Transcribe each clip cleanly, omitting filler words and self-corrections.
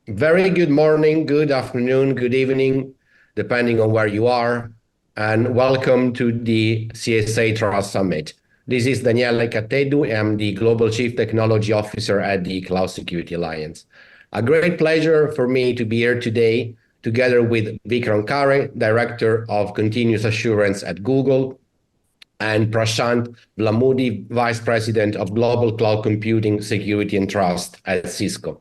Very good morning, good afternoon, good evening, depending on where you are, and welcome to the CSA Trust Summit. This is Daniele Cattedu. I'm the Global Chief Technology Officer at the Cloud Security Alliance. A great pleasure for me to be here today, together with Vikram Kare, Director of Continuous Assurance at Google, and Prashant Vlamudi, Vice President of Global Cloud Computing, Security and Trust at Cisco.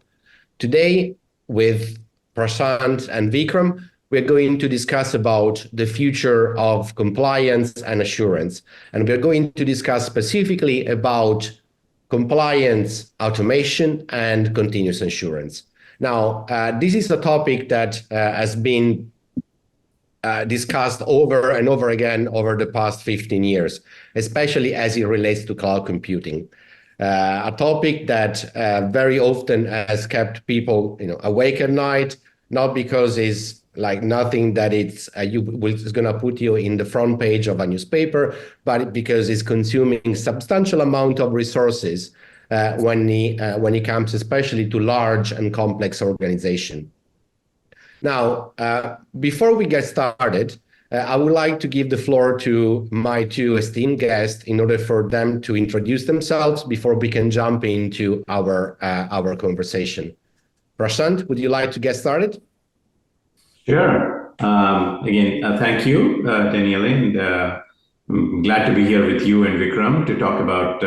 Today, with Prashant and Vikram, we're going to discuss about the future of compliance and assurance. And we're going to discuss specifically about compliance, automation, and continuous assurance. Now, this is a topic that has been discussed over and over again over the past 15 years, especially as it relates to cloud computing. A topic that very often has kept people, awake at night, not because it's like nothing that it's going to put you in the front page of a newspaper, but because it's consuming substantial amount of resources when it comes especially to large and complex organizations. Now, before we get started, I would like to give the floor to my two esteemed guests in order for them to introduce themselves before we can jump into our conversation. Prashant, would you like to get started? Sure. Again, thank you, Daniele, and I'm glad to be here with you and Vikram to talk about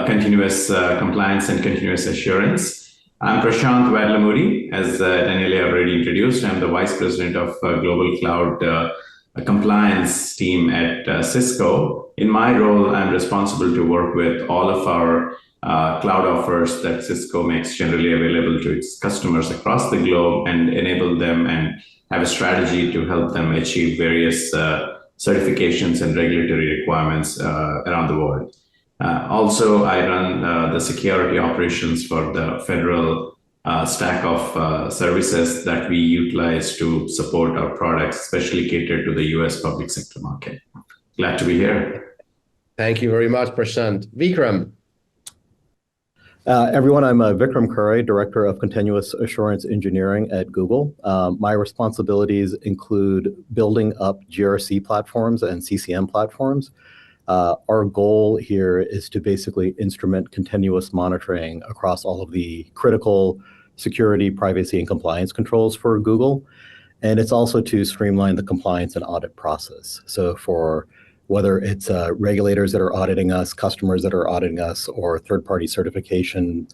continuous compliance and continuous assurance. I'm Prashant Vlamudi, as Daniele already introduced. I'm the Vice President of Global Cloud Compliance team at Cisco. In my role, I'm responsible to work with all of our cloud offers that Cisco makes generally available to its customers across the globe and enable them and have a strategy to help them achieve various certifications and regulatory requirements around the world. Also, I run the security operations for the federal stack of services that we utilize to support our products, especially catered to the US public sector market. Glad to be here. Thank you very much, Prashant. Vikram. Everyone, I'm Vikram Kare, Director of Continuous Assurance Engineering at Google. My responsibilities include building up GRC platforms and CCM platforms. Our goal here is to basically instrument continuous monitoring across all of the critical security, privacy, and compliance controls for Google. And it's also to streamline the compliance and audit process. So for whether it's regulators that are auditing us, customers that are auditing us, or third-party certification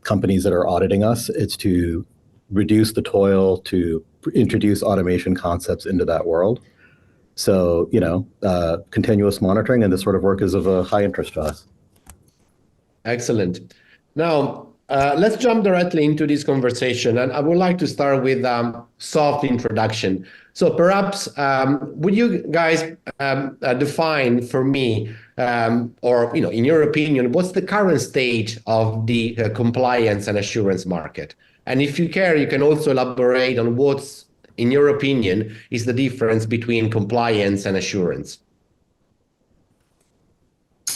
companies that are auditing us, it's to reduce the toil, to introduce automation concepts into that world. So, continuous monitoring and this sort of work is of a high interest to us. Excellent. Now, let's jump directly into this conversation. And I would like to start with soft introduction. So perhaps, would you guys define for me, or, in your opinion, what's the current state of the compliance and assurance market? And if you care, you can also elaborate on what's, in your opinion, is the difference between compliance and assurance?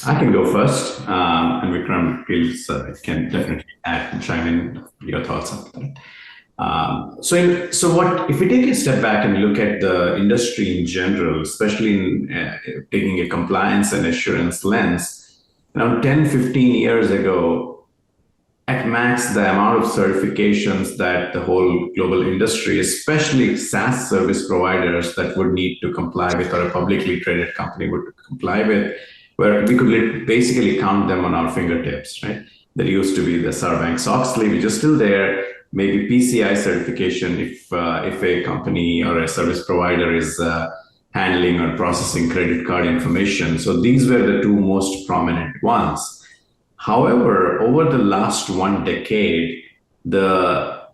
I can go first, and Vikram feels can definitely add and chime in your thoughts on that. So if we take a step back and look at the industry in general, especially in taking a compliance and assurance lens, 10, 15 years ago, at max, the amount of certifications that the whole global industry, especially SaaS service providers that would need to comply with, or a publicly traded company would comply with, where we could basically count them on our fingertips, right? There used to be the Sarbanes-Oxley, which is still there, maybe PCI certification if a company or a service provider is handling or processing credit card information. So these were the two most prominent ones. However, over the last 1 decade, the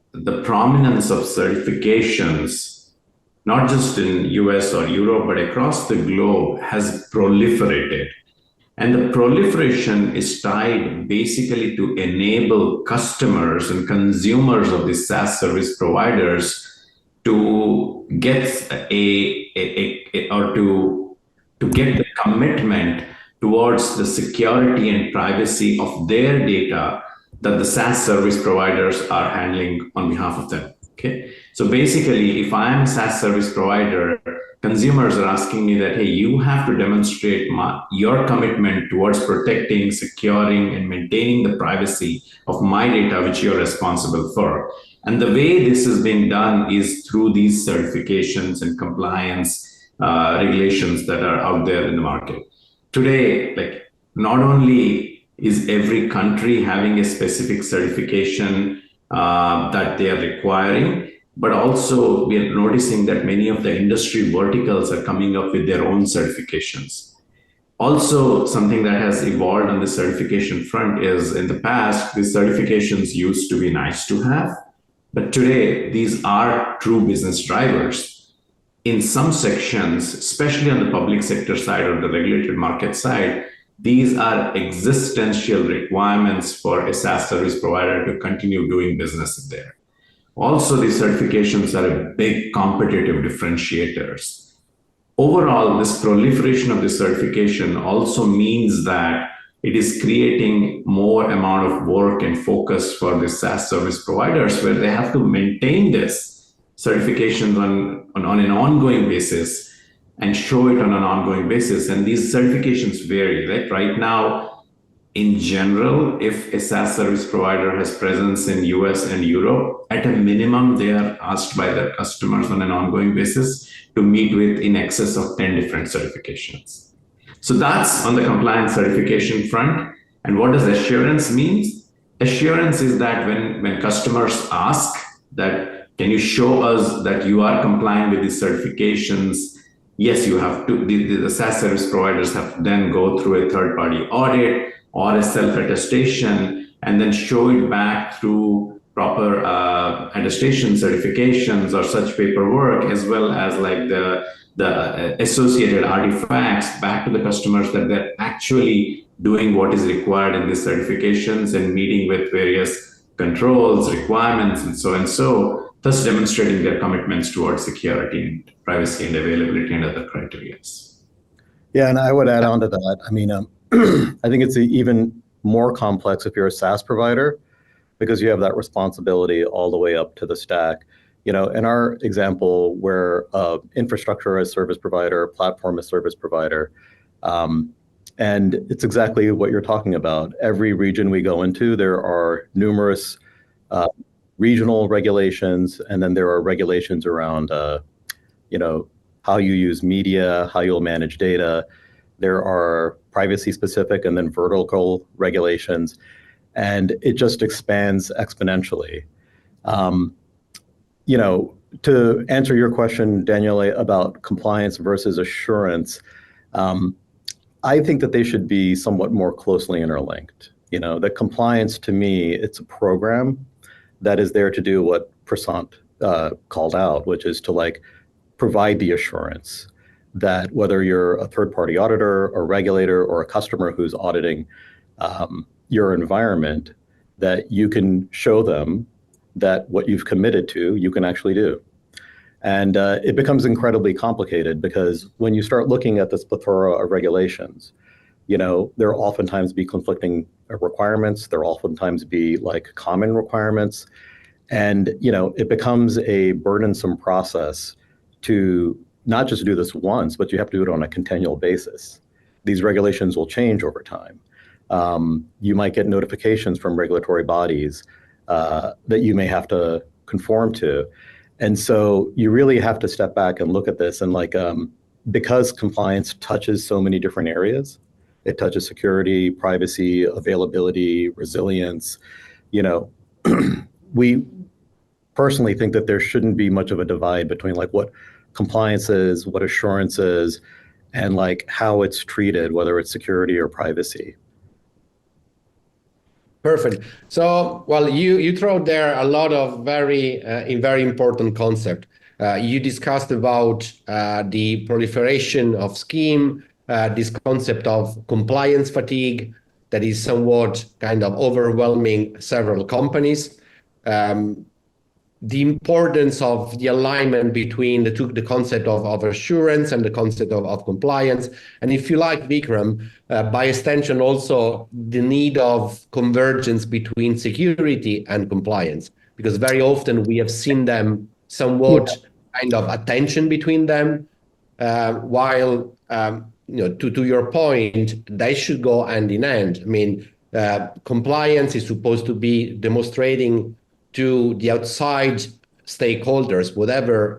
prominence of certifications, not just in US or Europe, but across the globe, has proliferated. And the proliferation is tied basically to enable customers and consumers of these SaaS service providers to get to get the commitment towards the security and privacy of their data that the SaaS service providers are handling on behalf of them. Okay. So basically, if I am a SaaS service provider, consumers are asking me that, hey, you have to demonstrate your commitment towards protecting, securing, and maintaining the privacy of my data, which you're responsible for. And the way this is being done is through these certifications and compliance regulations that are out there in the market. Today, like, not only is every country having a specific certification that they are requiring, but also we are noticing that many of the industry verticals are coming up with their own certifications. Also, something that has evolved on the certification front is, in the past, these certifications used to be nice to have, but today these are true business drivers. In some sections, especially on the public sector side or the regulated market side, these are existential requirements for a SaaS service provider to continue doing business there. Also, these certifications are a big competitive differentiators. Overall, this proliferation of this certification also means that it is creating more amount of work and focus for the SaaS service providers, where they have to maintain this certifications on an ongoing basis and show it on an ongoing basis. And these certifications vary, right? Right now, in general, if a SaaS service provider has presence in US and Europe, at a minimum, they are asked by their customers on an ongoing basis to meet with in excess of 10 different certifications. So that's on the compliance certification front. And what does assurance mean? Assurance is that when customers ask that, can you show us that you are complying with these certifications? Yes, you have to. The SaaS service providers have to then go through a third-party audit or a self-attestation, and then show it back through proper attestation certifications or such paperwork, as well as like the associated artifacts back to the customers that they're actually doing what is required in these certifications and meeting with various controls, requirements, and so, thus demonstrating their commitments towards security and privacy and availability and other criteria. Yeah, and I would add on to that. I mean, I think it's even more complex if you're a SaaS provider, because you have that responsibility all the way up to the stack. You know, in our example, where infrastructure as service provider, platform as service provider, and it's exactly what you're talking about. Every region we go into, there are numerous regional regulations, and then there are regulations around, you know, how you use media, how you'll manage data. There are privacy specific and then vertical regulations, and it just expands exponentially. You know, to answer your question, Danielle, about compliance versus assurance, I think that they should be somewhat more closely interlinked. You know, the compliance, to me, it's a program that is there to do what Prasant called out, which is to like provide the assurance that whether you're a third-party auditor or regulator or a customer who's auditing your environment, that you can show them that what you've committed to, you can actually do. And it becomes incredibly complicated because when you start looking at this plethora of regulations, you know, there'll oftentimes be conflicting requirements. There'll oftentimes be like common requirements. And, you know, it becomes a burdensome process to not just do this once, but you have to do it on a continual basis. These regulations will change over time. You might get notifications from regulatory bodies that you may have to conform to. And so you really have to step back and look at this. And like, because compliance touches so many different areas, it touches security, privacy, availability, resilience, you know, we personally think that there shouldn't be much of a divide between like what compliance is, what assurance is, and like how it's treated, whether it's security or privacy. Perfect. So, well, you throw there a lot of very important concept. You discussed about the proliferation of scheme, this concept of compliance fatigue that is somewhat kind of overwhelming several companies. the importance of the alignment between the concept of assurance and the concept of compliance. And if you like, Vikram, by extension, also the need of convergence between security and compliance, because very often we have seen them somewhat kind of a tension between them, while to your point, they should go hand in hand. I mean, compliance is supposed to be demonstrating to the outside stakeholders, whoever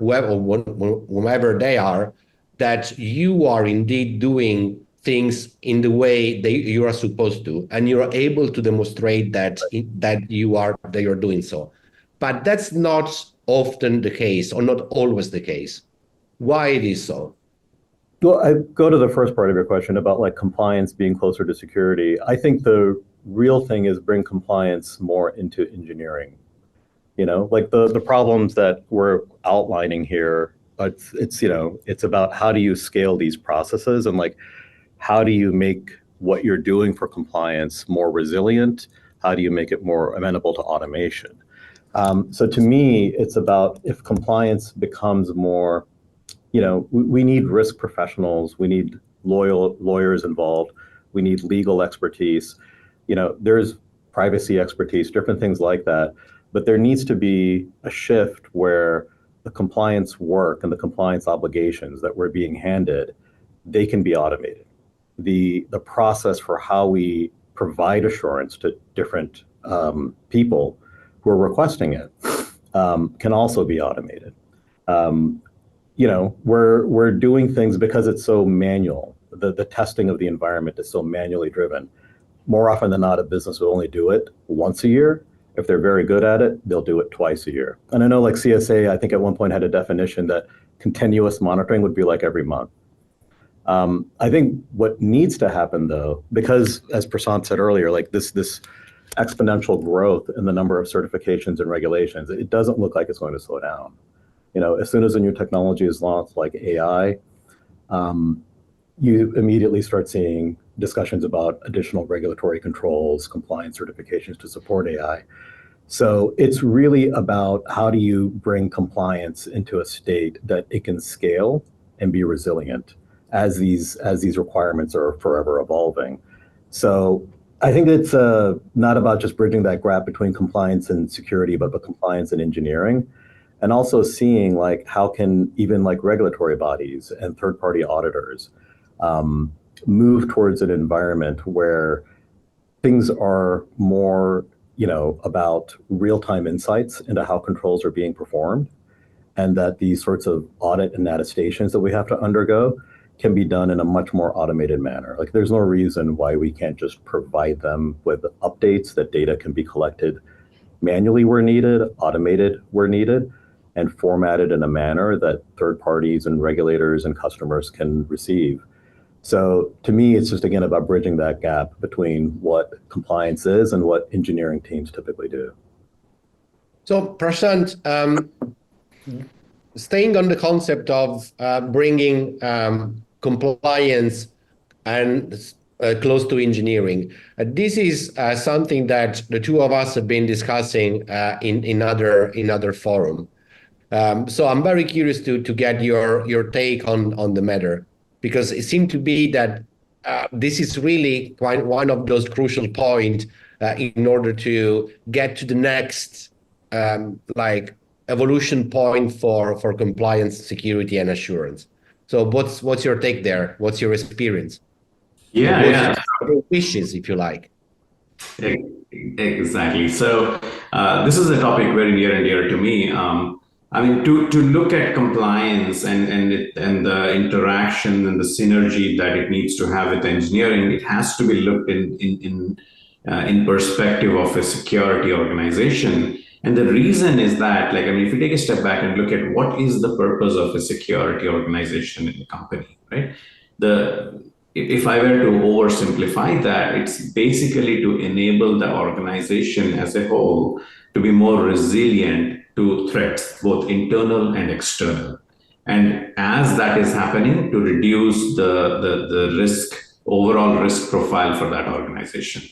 they are, that you are indeed doing things in the way you are supposed to, and you are able to demonstrate that you're doing so. But that's not often the case, or not always the case. Why it is so? Well, I go to the first part of your question about like compliance being closer to security. I think the real thing is bring compliance more into engineering. Like the problems that we're outlining here, it's about how do you scale these processes, and like how do you make what you're doing for compliance more resilient? How do you make it more amenable to automation? So to me, it's about if compliance becomes more, we need risk professionals, we need lawyers involved, we need legal expertise, there's privacy expertise, different things like that. But there needs to be a shift where the compliance work and the compliance obligations that we're being handed, they can be automated. The process for how we provide assurance to different people who are requesting it can also be automated. We're doing things because it's so manual. The testing of the environment is so manually driven. More often than not, a business will only do it once a year. If they're very good at it, they'll do it twice a year. And I know like CSA, I think at one point had a definition that continuous monitoring would be like every month. I think what needs to happen though, because as Prasant said earlier, like this exponential growth in the number of certifications and regulations, it doesn't look like it's going to slow down. As soon as a new technology is launched like AI, you immediately start seeing discussions about additional regulatory controls, compliance certifications to support AI. So it's really about how do you bring compliance into a state that it can scale and be resilient as these requirements are forever evolving. So I think it's not about just bridging that gap between compliance and security, but compliance and engineering, and also seeing like how can even like regulatory bodies and third-party auditors move towards an environment where things are more, about real-time insights into how controls are being performed, and that these sorts of audit and attestations that we have to undergo can be done in a much more automated manner. Like there's no reason why we can't just provide them with updates that data can be collected manually where needed, automated where needed, and formatted in a manner that third parties and regulators and customers can receive. So to me, it's just, again, about bridging that gap between what compliance is and what engineering teams typically do. So Prashant, staying on the concept of bringing compliance and close to engineering, this is something that the two of us have been discussing in other forum. So I'm very curious to get your take on the matter, because it seemed to be that this is really quite one of those crucial points in order to get to the next evolution point for compliance, security, and assurance. So what's your take there? What's your experience? What's your wishes, if you like? Exactly. So this is a topic very near and dear to me. To look at compliance and the interaction and the synergy that it needs to have with engineering, it has to be looked in perspective of a security organization. And the reason is that, if you take a step back and look at what is the purpose of a security organization in a company, right? If I were to oversimplify that, it's basically to enable the organization as a whole to be more resilient to threats, both internal and external. And as that is happening, to reduce the overall risk profile for that organization.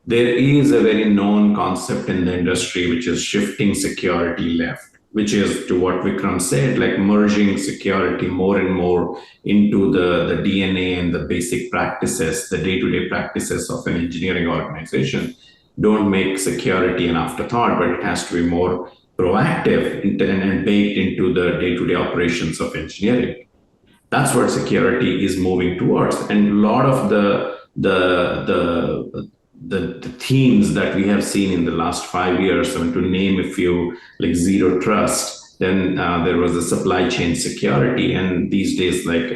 there is a very known concept in the industry, which is shifting security left, which is to what Vikram said, like merging security more and more into the DNA and the basic practices, the day-to-day practices of an engineering organization. Don't make security an afterthought, but it has to be more proactive and baked into the day-to-day operations of engineering. That's what security is moving towards. And a lot of the themes that we have seen in the last 5 years, so to name a few, like zero trust, then there was the supply chain security, and these days like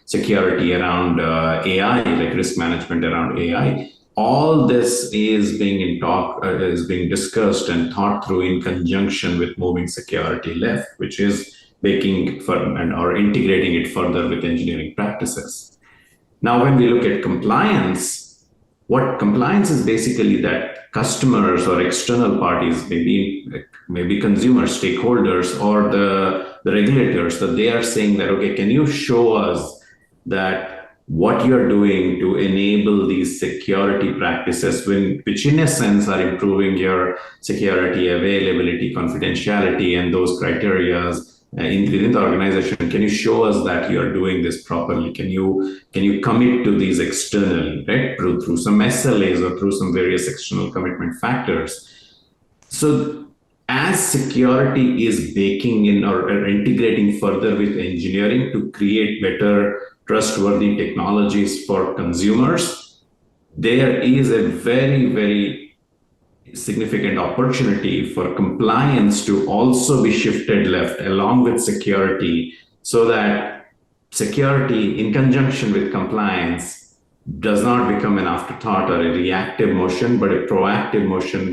security around AI, like risk management around AI. All this is being discussed and thought through in conjunction with moving security left, which is making or integrating it further with engineering practices. Now, when we look at compliance, what compliance is basically that customers or external parties, maybe consumer stakeholders or the regulators, that they are saying that, okay, can you show us that what you're doing to enable these security practices, which in a sense are improving your security, availability, confidentiality, and those criteria within the organization. Can you show us that you are doing this properly? Can you commit to these externally, right? Through some SLAs or through some various external commitment factors. So as security is baking in or integrating further with engineering to create better trustworthy technologies for consumers, there is a very, very significant opportunity for compliance to also be shifted left along with security, so that security in conjunction with compliance does not become an afterthought or a reactive motion, but a proactive motion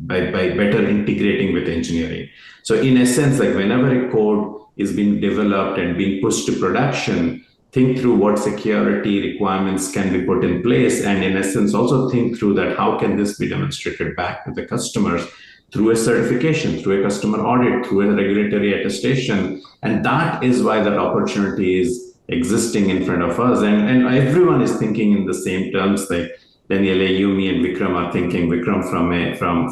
by better integrating with engineering. So in essence, like whenever a code is being developed and being pushed to production, think through what security requirements can be put in place, and in essence also think through that how can this be demonstrated back to the customers through a certification, through a customer audit, through a regulatory attestation. And that is why that opportunity is existing in front of us, and everyone is thinking in the same terms. Like Daniele, you, me, and Vikram are thinking. Vikram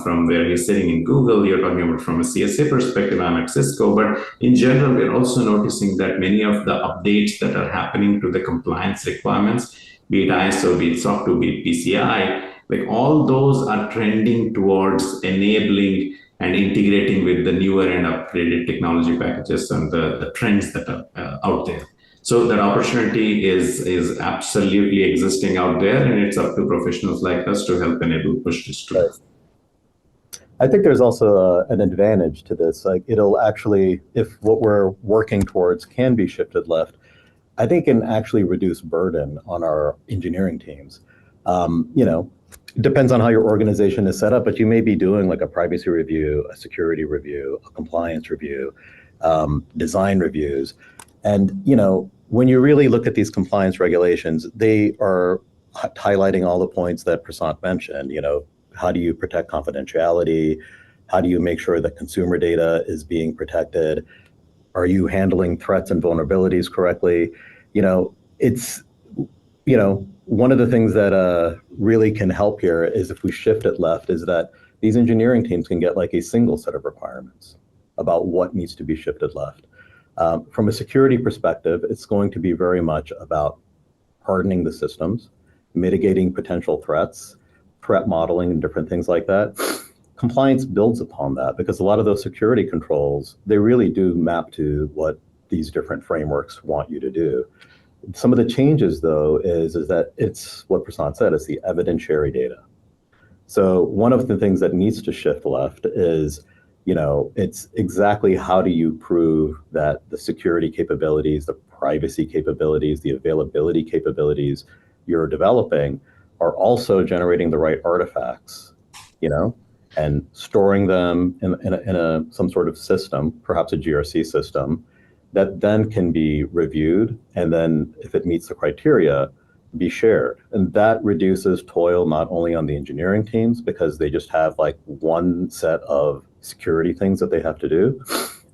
from where he's sitting in Google, you're talking about from a CSA perspective. I'm at Cisco, but in general, we're also noticing that many of the updates that are happening to the compliance requirements, be it ISO, be it SOC 2, be it PCI, like all those are trending towards enabling and integrating with the newer and upgraded technology packages and the trends that are out there. So that opportunity is absolutely existing out there, and it's up to professionals like us to help enable push this through. I think there's also an advantage to this. Like it'll actually, if what we're working towards can be shifted left, I think it can actually reduce burden on our engineering teams. It depends on how your organization is set up, but you may be doing like a privacy review, a security review, a compliance review, design reviews. And, when you really look at these compliance regulations, they are highlighting all the points that Prasant mentioned. How do you protect confidentiality? How do you make sure that consumer data is being protected? Are you handling threats and vulnerabilities correctly? It's, one of the things that really can help here is if we shift it left, is that these engineering teams can get like a single set of requirements about what needs to be shifted left. From a security perspective, it's going to be very much about hardening the systems, mitigating potential threats, threat modeling, and different things like that. Compliance builds upon that because a lot of those security controls, they really do map to what these different frameworks want you to do. Some of the changes, though, is that it's what Prasant said, it's the evidentiary data. So one of the things that needs to shift left is it's exactly how do you prove that the security capabilities, the privacy capabilities, the availability capabilities you're developing are also generating the right artifacts, and storing them in some sort of system, perhaps a GRC system, that then can be reviewed, and then if it meets the criteria, be shared. And that reduces toil not only on the engineering teams because they just have like one set of security things that they have to do.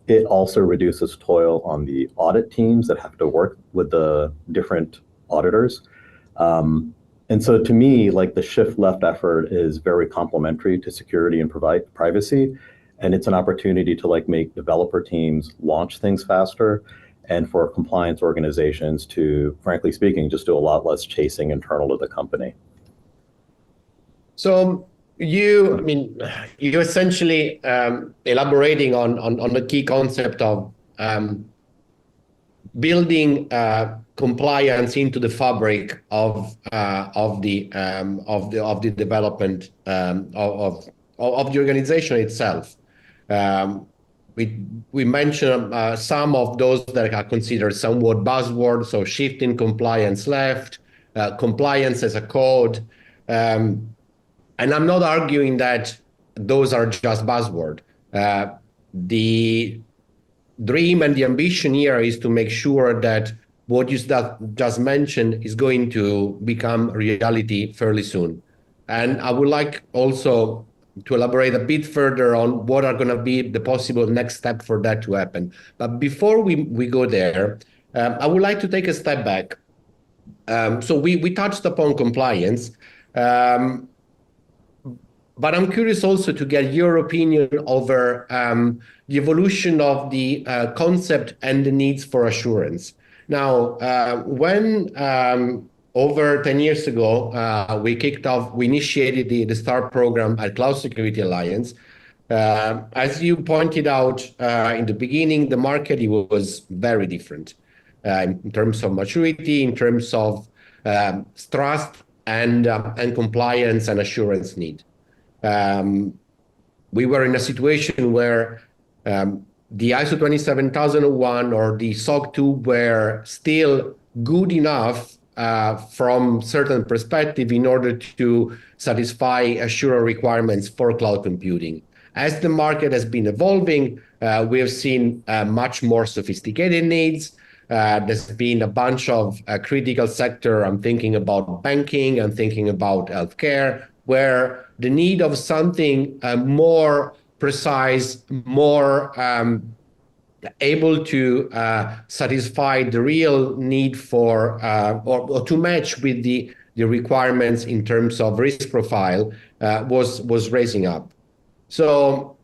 It also reduces toil on the audit teams that have to work with the different auditors. And so to me, like the shift left effort is very complementary to security and provide privacy. And it's an opportunity to like make developer teams launch things faster and for compliance organizations to, frankly speaking, just do a lot less chasing internal to the company. So you essentially elaborating on the key concept of building compliance into the fabric of the development of the organization itself. We mentioned some of those that are considered somewhat buzzwords, so shifting compliance left, compliance as a code. And I'm not arguing that those are just buzzwords. The dream and the ambition here is to make sure that what you just mentioned is going to become reality fairly soon. And I would like also to elaborate a bit further on what are going to be the possible next step for that to happen. But before we go there, I would like to take a step back. So we touched upon compliance. But I'm curious also to get your opinion over the evolution of the concept and the needs for assurance. Now, when over 10 years ago, we initiated the STAR program at Cloud Security Alliance. As you pointed out in the beginning, the market was very different in terms of maturity, in terms of trust and compliance and assurance need. We were in a situation where the ISO 27001 or the SOC 2 were still good enough from certain perspective in order to satisfy assurance requirements for cloud computing. As the market has been evolving, we have seen much more sophisticated needs. There's been a bunch of critical sector. I'm thinking about banking, I'm thinking about healthcare, where the need of something more precise, more able to satisfy the real need for, or to match with the requirements in terms of risk profile was raising up. So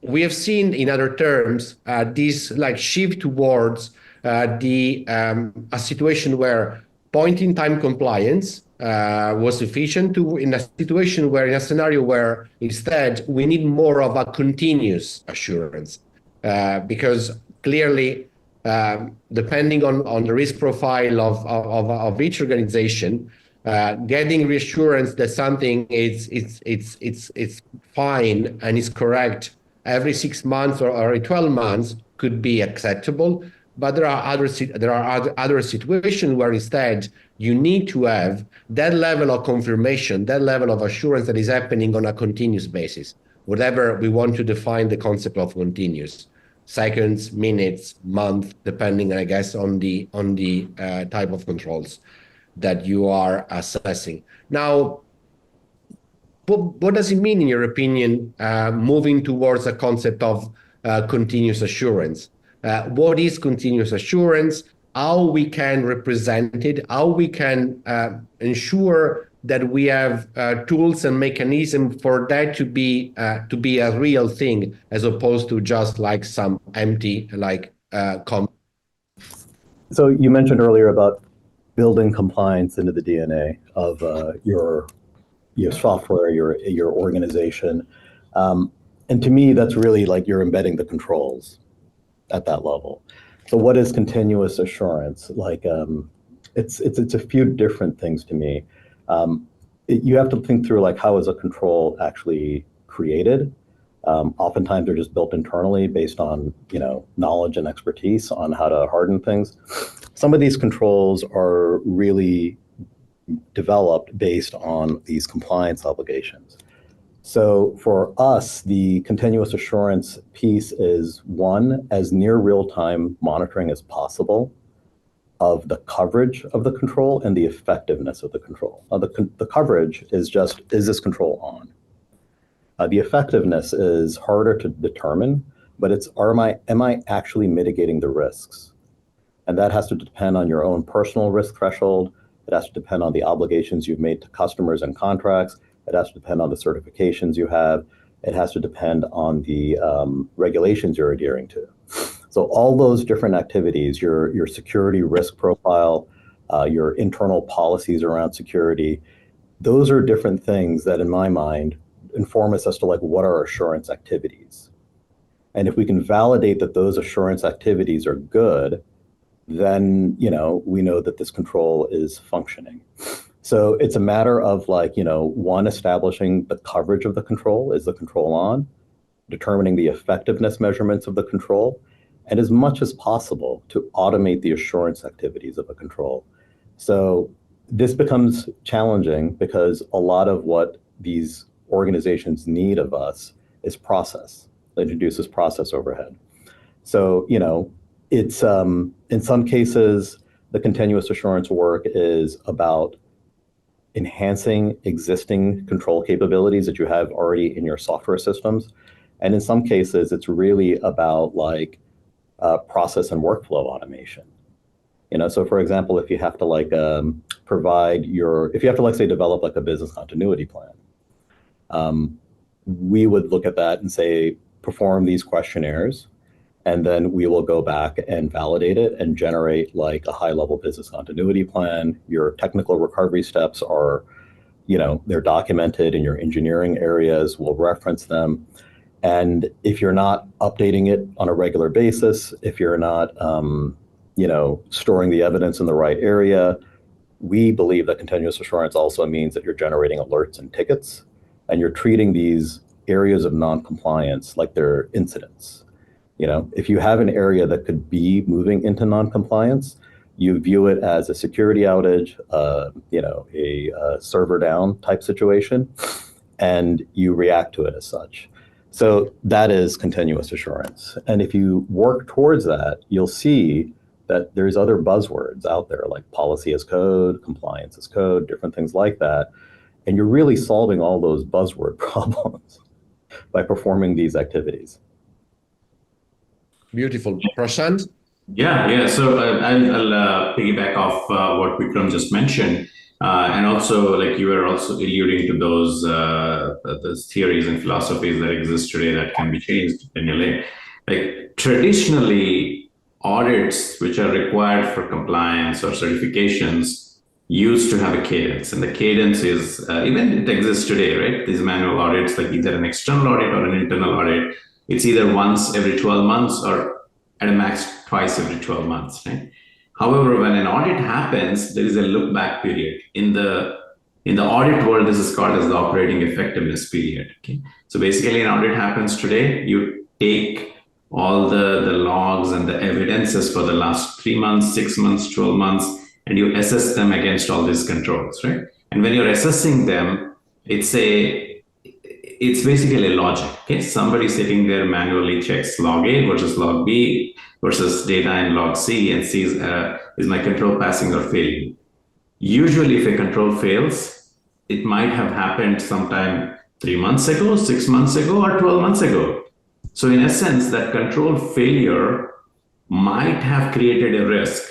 we have seen, in other terms, this like shift towards a situation where point-in-time compliance was sufficient in a situation where, in a scenario where instead we need more of a continuous assurance, because clearly, depending on the risk profile of each organization, getting reassurance that something it's fine and is correct every 6 months or every 12 months could be acceptable. But there are other situations where instead you need to have that level of confirmation, that level of assurance that is happening on a continuous basis, whatever we want to define the concept of continuous, seconds, minutes, month, depending, I guess, on the type of controls that you are assessing. Now, what does it mean, in your opinion, moving towards a concept of continuous assurance? What is continuous assurance? How we can represent it? How we can ensure that we have tools and mechanisms for that to be a real thing, as opposed to just like some empty So you mentioned earlier about building compliance into the DNA of your software, your organization, and to me, that's really like you're embedding the controls at that level. So what is continuous assurance? Like it's a few different things to me. You have to think through like, how is a control actually created? Oftentimes they're just built internally based on knowledge and expertise on how to harden things. Some of these controls are really developed based on these compliance obligations. So for us, the continuous assurance piece is, one, as near real-time monitoring as possible of the coverage of the control and the effectiveness of the control. The coverage is just, is this control on? The effectiveness is harder to determine, but it's, am I actually mitigating the risks? And that has to depend on your own personal risk threshold, It has to depend on the obligations you've made to customers and contracts. It has to depend on the certifications you have. It has to depend on the regulations you're adhering to. So all those different activities, your security risk profile, your internal policies around security, those are different things that, in my mind, inform us as to like what are assurance activities. And if we can validate that those assurance activities are good, then we know that this control is functioning. So it's a matter of like, one, establishing the coverage of the control. Is the control on? Determining the effectiveness measurements of the control, and as much as possible to automate the assurance activities of a control. So this becomes challenging because a lot of what these organizations need of us is process. It introduces process overhead. So, it's in some cases, the continuous assurance work is about enhancing existing control capabilities that you have already in your software systems. And in some cases, it's really about like process and workflow automation. So for example, if you have to like say develop like a business continuity plan, we would look at that and say, perform these questionnaires, and then we will go back and validate it and generate like a high-level business continuity plan. Your technical recovery steps are, they're documented in your engineering areas. We'll reference them. And if you're not updating it on a regular basis, if you're not, storing the evidence in the right area, we believe that continuous assurance also means that you're generating alerts and tickets, and you're treating these areas of non-compliance like they're incidents. If you have an area that could be moving into non-compliance, you view it as a security outage, a server down type situation, and you react to it as such. So that is continuous assurance. And if you work towards that, you'll see that there's other buzzwords out there like policy as code, compliance as code, different things like that. And you're really solving all those buzzword problems by performing these activities. Beautiful. Prashant? Yeah. So I'll piggyback off what Vikram just mentioned. And also, like you were also alluding to those theories and philosophies that exist today that can be changed in LA. Like traditionally, audits which are required for compliance or certifications used to have a cadence, and the cadence is even it exists today, right? These manual audits, like either an external audit or an internal audit, it's either once every 12 months or at a max twice every 12 months, right? However, when an audit happens, there is a look back period. In the audit world, this is called as the operating effectiveness period. Okay? So basically an audit happens today, you take all the logs and the evidences for the last 3 months, 6 months, 12 months, and you assess them against all these controls, right? And when you're assessing them, it's basically a logic. Okay, somebody sitting there manually checks log A versus log B versus data in log C and sees is my control passing or failing. Usually, if a control fails, it might have happened sometime 3 months ago, 6 months ago, or 12 months ago. So in essence, that control failure might have created a risk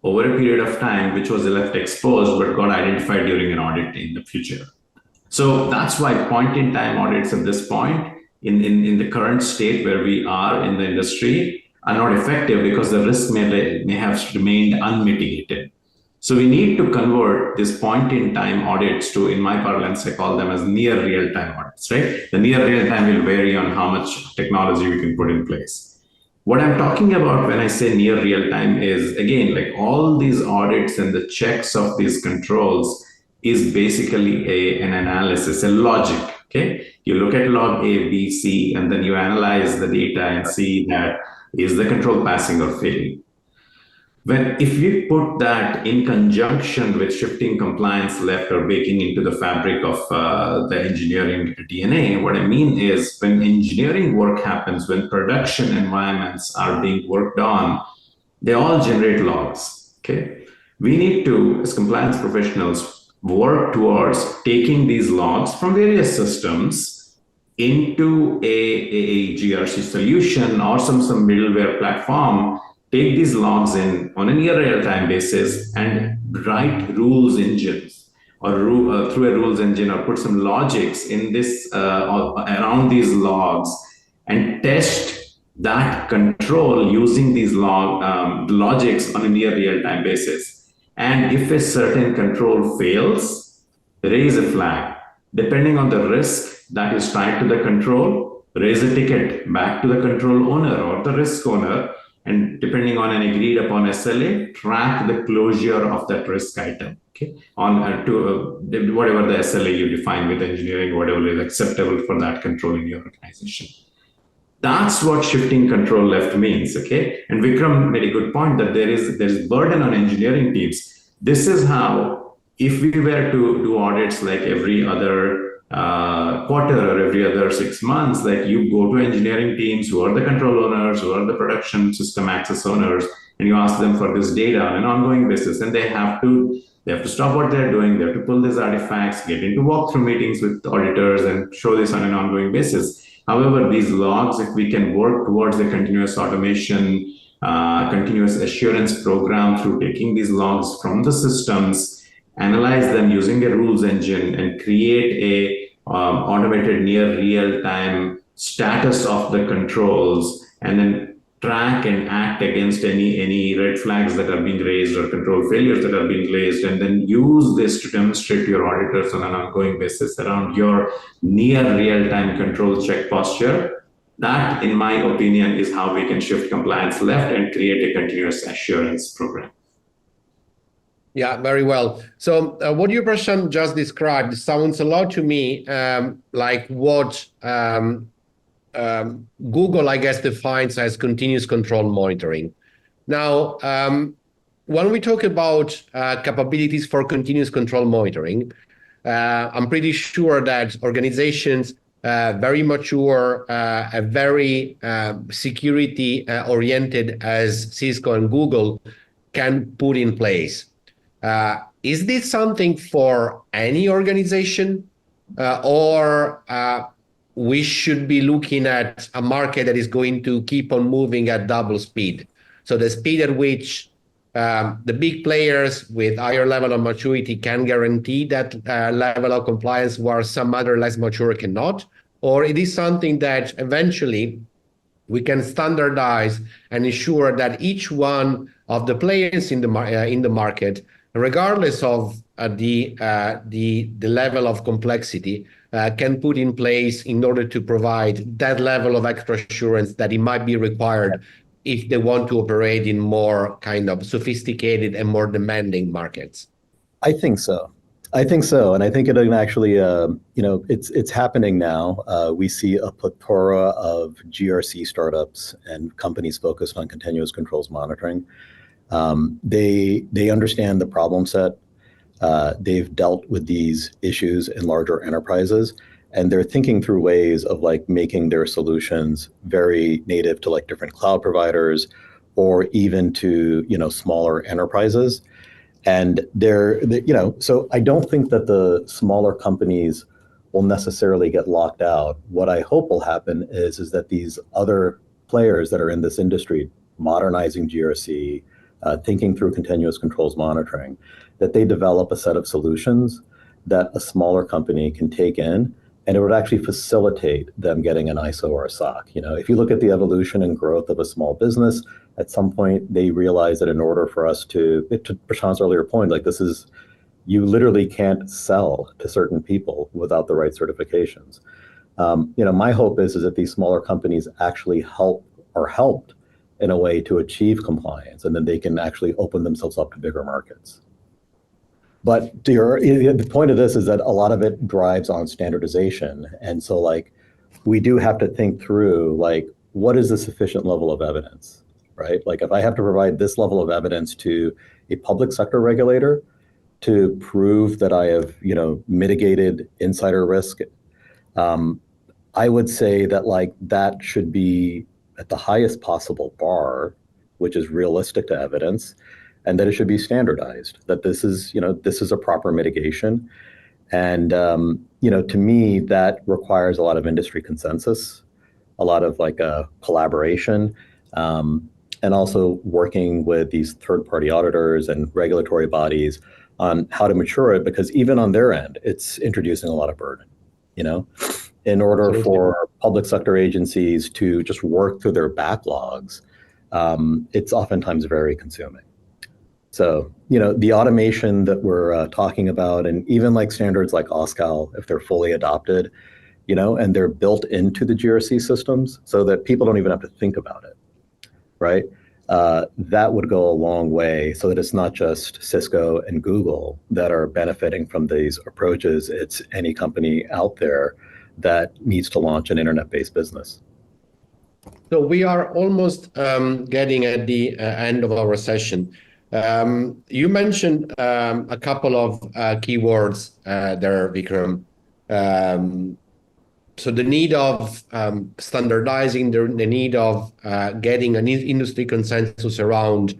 over a period of time, which was left exposed but got identified during an audit in the future. So that's why point-in-time audits at this point, in the current state where we are in the industry, are not effective because the risk may have remained unmitigated. So we need to convert this point-in-time audits to, in my parlance, I call them as near real-time audits, right? The near real-time will vary on how much technology we can put in place. What I'm talking about when I say near real-time is, again, like all these audits and the checks of these controls is basically an analysis, a logic, okay? You look at log A, B, C, and then you analyze the data and see that is the control passing or failing. If we put that in conjunction with shifting compliance left or baking into the fabric of the engineering DNA, what I mean is when engineering work happens, when production environments are being worked on, they all generate logs, okay? We need to, as compliance professionals, work towards taking these logs from various systems into a GRC solution or some middleware platform, take these logs in on a near real-time basis and write rules engines or through a rules engine, or put some logics in this around these logs, and test that control using these logics on a near real-time basis. And if a certain control fails, raise a flag. Depending on the risk that is tied to the control, raise a ticket back to the control owner or the risk owner, and depending on an agreed upon SLA, track the closure of that risk item. Okay, on to whatever the SLA you define with engineering, whatever is acceptable for that control in your organization. That's what shifting control left means. Okay, and Vikram made a good point that there is burden on engineering teams. This is how, if we were to do audits like every other quarter or every other 6 months, like you go to engineering teams who are the control owners, who are the production system access owners, and you ask them for this data on an ongoing basis, and they have to stop what they're doing. They have to pull these artifacts, get into walkthrough meetings with auditors, and show this on an ongoing basis. However, these logs, if we can work towards the continuous automation, continuous assurance program through taking these logs from the systems, analyze them using a rules engine, and create a automated near real-time status of the controls, and then track and act against any red flags that are being raised or control failures that are being raised, and then use this to demonstrate to your auditors on an ongoing basis around your near real-time control check posture. That, in my opinion, is how we can shift compliance left and create a continuous assurance program. Yeah, very well. So what you, Prashant, just described sounds a lot to me like what Google, I guess, defines as continuous control monitoring. Now, when we talk about capabilities for continuous control monitoring, I'm pretty sure that organizations very mature, very security oriented as Cisco and Google can put in place. Is this something for any organization, or we should be looking at a market that is going to keep on moving at double speed? So the speed at which the big players with higher level of maturity can guarantee that level of compliance, where some other less mature cannot? Or it is something that eventually we can standardize and ensure that each one of the players in the market, regardless of the level of complexity, can put in place in order to provide that level of extra assurance that it might be required if they want to operate in more kind of sophisticated and more demanding markets? I think so. And I think it actually, it's happening now. We see a plethora of GRC startups and companies focused on continuous controls monitoring. They understand the problem set. They've dealt with these issues in larger enterprises, and they're thinking through ways of like making their solutions very native to like different cloud providers, or even to smaller enterprises. And so I don't think that the smaller companies will necessarily get locked out. What I hope will happen is that these other players that are in this industry, modernizing GRC, thinking through continuous controls monitoring, that they develop a set of solutions that a smaller company can take in, and it would actually facilitate them getting an ISO or a SOC. If you look at the evolution and growth of a small business, at some point they realize that in order for us to Prashant's earlier point, like you literally can't sell to certain people without the right certifications. My hope is that these smaller companies actually helped in a way to achieve compliance, and then they can actually open themselves up to bigger markets. But the point of this is that a lot of it drives on standardization. And so we do have to think through what is the sufficient level of evidence, right? Like if I have to provide this level of evidence to a public sector regulator to prove that I have, mitigated insider risk, I would say that that should be at the highest possible bar, which is realistic to evidence, and that it should be standardized, that this is a proper mitigation. And, to me, that requires a lot of industry consensus, a lot of collaboration. and also working with these third-party auditors and regulatory bodies on how to mature it, because even on their end, it's introducing a lot of burden, you know? In order Absolutely. for public sector agencies to just work through their backlogs, it's oftentimes very consuming. So, you know, the automation that we're talking about, and even like standards like OSCAL, if they're fully adopted, you know, and they're built into the GRC systems so that people don't even have to think about it, right? That would go a long way, so that it's not just Cisco and Google that are benefiting from these approaches. It's any company out there that needs to launch an internet-based business. So we are almost getting at the end of our session. You mentioned a couple of keywords there, Vikram. So the need of standardizing, the need of getting an industry consensus around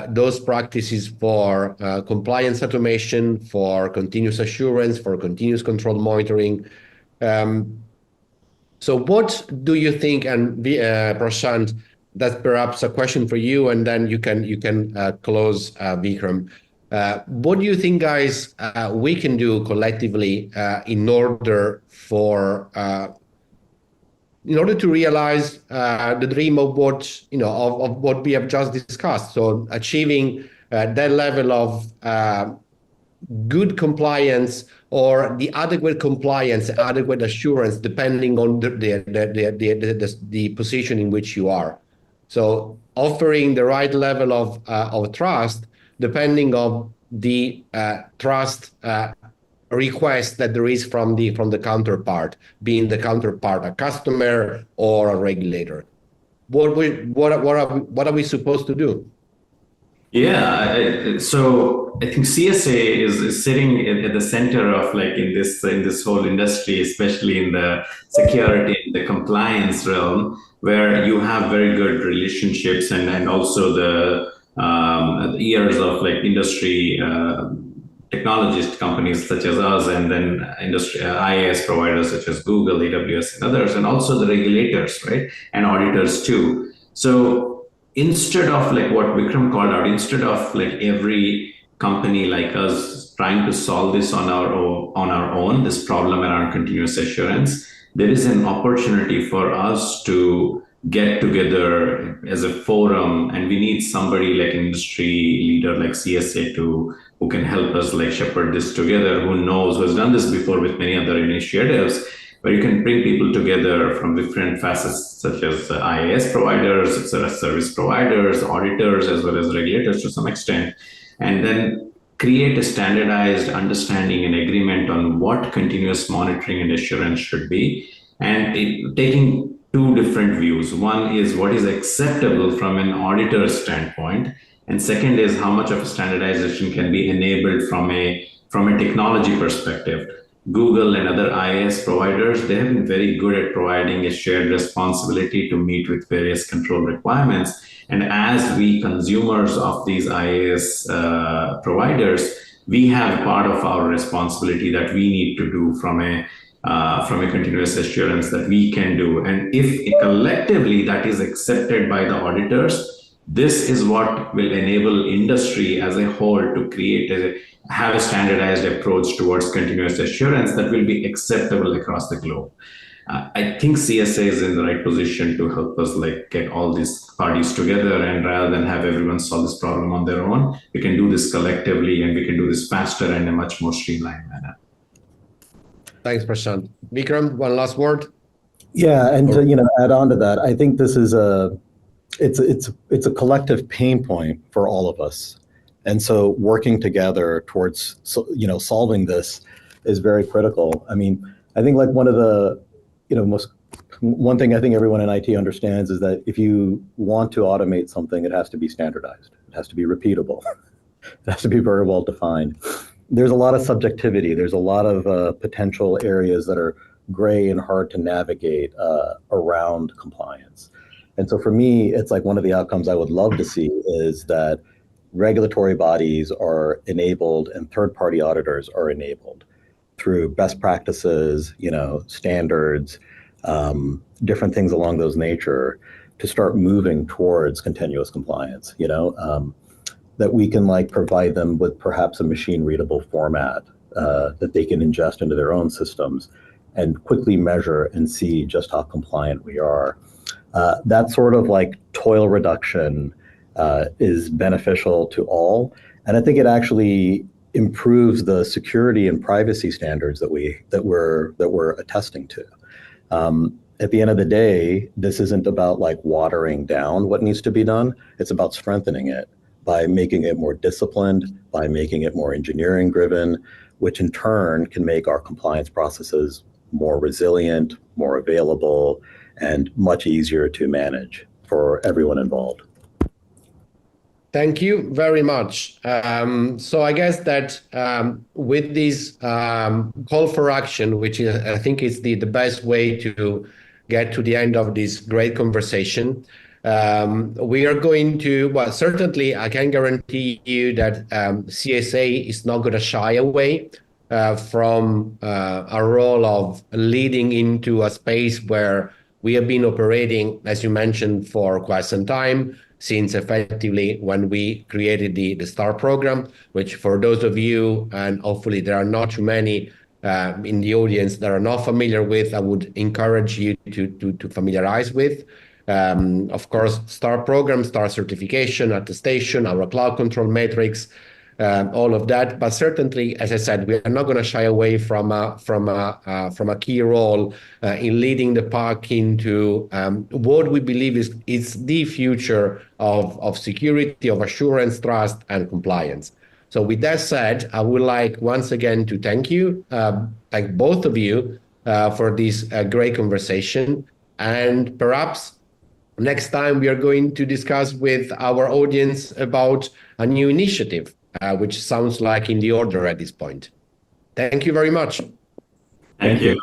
those practices for compliance automation, for continuous assurance, for continuous control monitoring. So what do you think, and Prashant, that's perhaps a question for you, and then you can close, Vikram. What do you think, guys, we can do collectively in order to realize the dream of what of what we have just discussed? So achieving that level of good compliance, or the adequate compliance, adequate assurance, depending on the position in which you are. So offering the right level of trust, depending on the trust request that there is from the counterpart, being the counterpart a customer or a regulator. What are we supposed to do? Yeah, so I think CSA is sitting at the center of, like, in this whole industry, especially in the security and the compliance realm, where you have very good relationships and also the years of like industry technologist companies such as us, and then industry IaaS providers such as Google, AWS, and others, and also the regulators, right, and auditors too. So instead of like what Vikram called out, instead of like every company like us trying to solve this on our own, this problem around continuous assurance, there is an opportunity for us to get together as a forum, and we need somebody like an industry leader like CSA who can help us like shepherd this together, who has done this before with many other initiatives, where you can bring people together from different facets, such as IaaS providers, service providers, auditors, as well as regulators to some extent, and then create a standardized understanding and agreement on what continuous monitoring and assurance should be, and taking two different views. One is what is acceptable from an auditor's standpoint, and second is how much of a standardization can be enabled from a technology perspective. Google and other IaaS providers, they have been very good at providing a shared responsibility to meet with various control requirements. And as we consumers of these IaaS providers, we have part of our responsibility that we need to do from a continuous assurance that we can do. And if collectively that is accepted by the auditors, this is what will enable industry as a whole to have a standardized approach towards continuous assurance that will be acceptable across the globe. I think CSA is in the right position to help us like get all these parties together, and rather than have everyone solve this problem on their own, we can do this collectively, and we can do this faster and in a much more streamlined manner. Thanks, Prashant. Vikram, one last word. Yeah, and to add on to that, I think this is it's a collective pain point for all of us, and so working together towards solving this is very critical. I mean, I think like one of the one thing I think everyone in IT understands is that if you want to automate something, it has to be standardized. It has to be repeatable. It has to be very well defined. There's a lot of subjectivity. There's a lot of potential areas that are gray and hard to navigate around compliance. And so for me, it's like one of the outcomes I would love to see is that regulatory bodies are enabled and third-party auditors are enabled through best practices, standards, different things along those nature, to start moving towards continuous compliance, that we can like provide them with perhaps a machine readable format that they can ingest into their own systems and quickly measure and see just how compliant we are. That sort of like toil reduction is beneficial to all. And I think it actually improves the security and privacy standards that we're attesting to. At the end of the day, this isn't about like watering down what needs to be done. It's about strengthening it by making it more disciplined, by making it more engineering driven, which in turn can make our compliance processes more resilient, more available, and much easier to manage for everyone involved. Thank you very much. So I guess that with this call for action, which is, I think is the best way to get to the end of this great conversation, we are going to, well, certainly I can guarantee you that CSA is not going to shy away from a role of leading into a space where we have been operating, as you mentioned, for quite some time, since effectively when we created the STAR program, which for those of you, and hopefully there are not too many in the audience that are not familiar with, I would encourage you to familiarize with. Of course, STAR program, STAR certification, attestation, our cloud control matrix, all of that. But certainly, as I said, we are not going to shy away from a key role in leading the pack into what we believe is the future of security, of assurance, trust, and compliance. So with that said, I would like once again to thank you, thank both of you for this great conversation. And perhaps next time we are going to discuss with our audience about a new initiative, which sounds like in the order at this point. Thank you very much. Thank you.